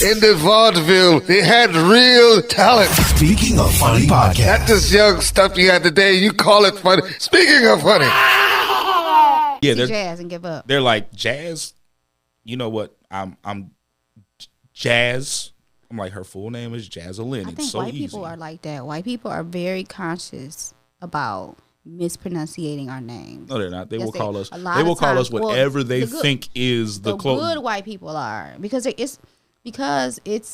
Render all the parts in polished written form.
in the vaudeville. They had real talent. Speaking of funny podcast. Not this young stuff you had today. You call it funny. Speaking of funny. Yeah, they're jazz and give up. They're like, Jazz? You know what? I'm Jazz. I'm like, her full name is Jazzalyn. I think white people are like that. White people are very conscious about mispronunciating our names. No, they're not. They will call us. They will call us whatever they think is the close. Good white people are because it's they're conscious.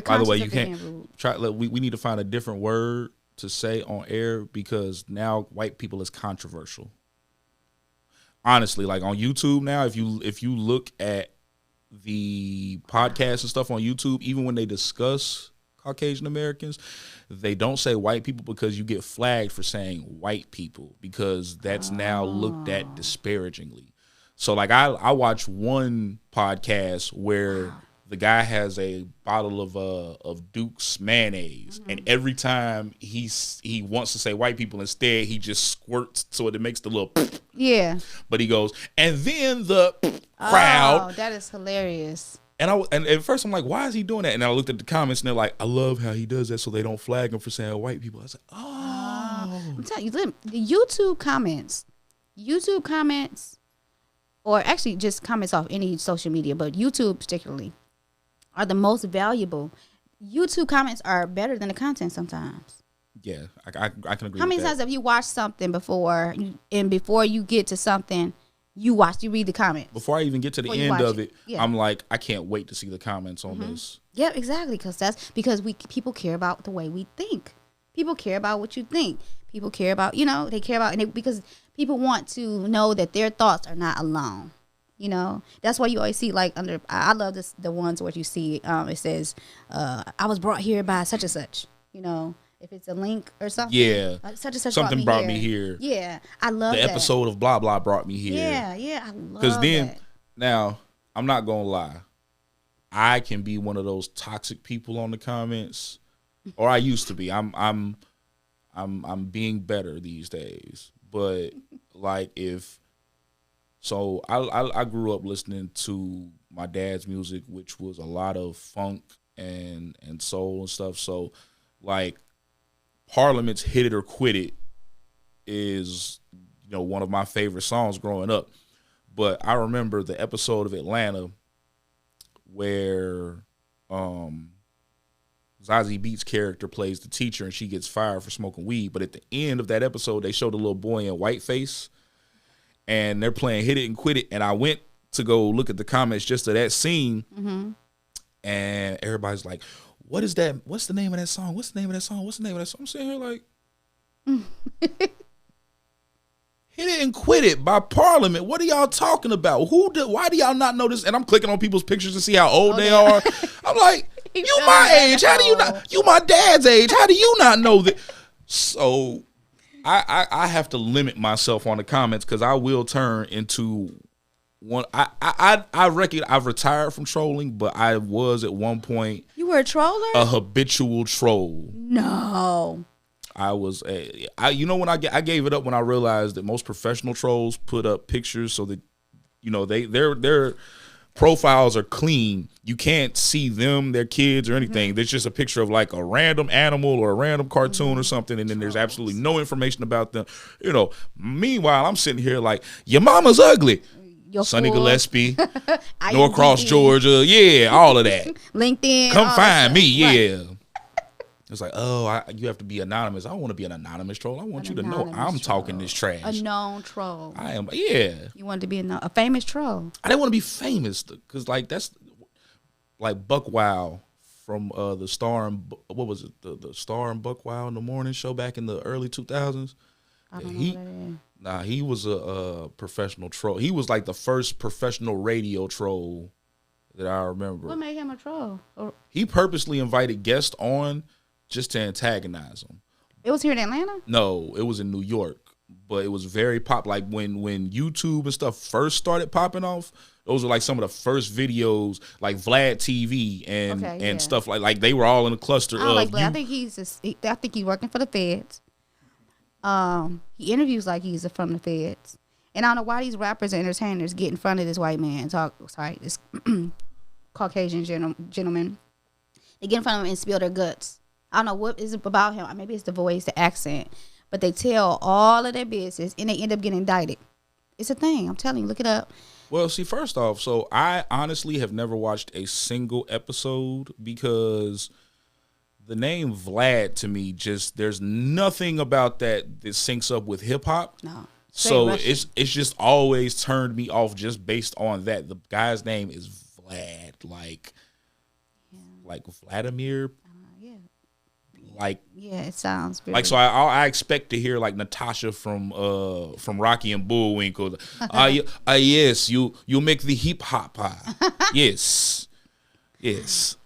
By the way, you can't try. We need to find a different word to say on air because now white people is controversial. Honestly, like on YouTube now, if you look at the podcasts and stuff on YouTube, even when they discuss Caucasian Americans, they don't say white people because you get flagged for saying white people because that's now looked at disparagingly. So like I watch one podcast where the guy has a bottle of Duke's mayonnaise, and every time he wants to say white people, instead he just squirts so it makes the little yeah. But he goes, and then the crowd. Oh, that is hilarious. And at first I'm like, why is he doing that? And I looked at the comments and they're like, I love how he does that so they don't flag him for saying white people. I was like, oh. I'm telling you, the YouTube comments, or actually just comments off any social media, but YouTube particularly, are the most valuable. YouTube comments are better than the content sometimes. Yeah, I can agree with that. How many times have you watched something before, and before you get to something, you read the comments? Before I even get to the end of it, yeah. I'm like, I can't wait to see the comments on this. Yeah, exactly, because people care about the way we think. People care about what you think. People care about, they care about, because people want to know that their thoughts are not alone. That's why you always see I love the ones where you see it says I was brought here by such and such. If it's a link or something. Yeah. Such and such something brought me here. Yeah, I love the that. episode of blah blah brought me here. Yeah, I love. Because then that. Now I'm not gonna lie, I can be one of those toxic people on the comments, or I used to be. I'm being better these days, but like So I grew up listening to my dad's music, which was a lot of funk and soul and stuff. So like Parliament's Hit It or Quit It is one of my favorite songs growing up. But I remember the episode of Atlanta where Zazie Beetz' character plays the teacher and she gets fired for smoking weed. But at the end of that episode, they showed a little boy in whiteface. And they're playing Hit It and Quit It. And I went to go look at the comments just of that scene. Mm-hmm. And everybody's like, what is that? What's the name of that song? What's the name of that song? What's the name of that song? I'm sitting here like, Hit It and Quit It by Parliament. What are y'all talking about? Why do y'all not know this? And I'm clicking on people's pictures to see how old they are. I'm like, you my age. How do you not? You my dad's age. How do you not know that? So I have to limit myself on the comments because I will turn into one. I reckon I've retired from trolling, but I was at one point. You were a troller? A habitual troll. No. I was when I gave it up when I realized that most professional trolls put up pictures so that their profiles are clean. You can't see them, their kids, or anything. Mm-hmm. There's just a picture of like a random animal or a random cartoon or something, and then there's absolutely no information about them. Meanwhile, I'm sitting here like, your mama's ugly. Sonny Gillespie, Norcross, Georgia, yeah, all of that. LinkedIn, come find me, yeah. Right. It's like, you have to be anonymous. I don't want to be an anonymous troll. I want you to know I'm talking this trash. A known troll. I am, yeah. You wanted to be a famous troll. I didn't want to be famous because, that's like Buck Wild from the Star and what was it? The Star and Buck Wild in the morning show back in the early 2000s. I don't know what that is. Nah, he was a professional troll. He was like the first professional radio troll that I remember. What made him a troll? He purposely invited guests on just to antagonize them. It was here in Atlanta? No, it was in New York. But it was very pop. Like when YouTube and stuff first started popping off, those were like some of the first videos, like Vlad TV and stuff like they were all in a cluster. I think I think he's working for the feds. He interviews like he's from the feds, and I don't know why these rappers and entertainers get in front of this white man Caucasian gentleman. They get in front of him and spill their guts. I don't know what is it about him. Maybe it's the voice, the accent. But they tell all of their business and they end up getting indicted. It's a thing. I'm telling you, look it up. Well, see, first off, so I honestly have never watched a single episode because the name Vlad to me there's nothing about that syncs up with hip hop. No. So it's just always turned me off just based on that. The guy's name is Vlad, like Vladimir. Yeah. Like yeah, it sounds very like so. I expect to hear like Natasha from Rocky and Bullwinkle. Yes, you make the hip hop. Yes.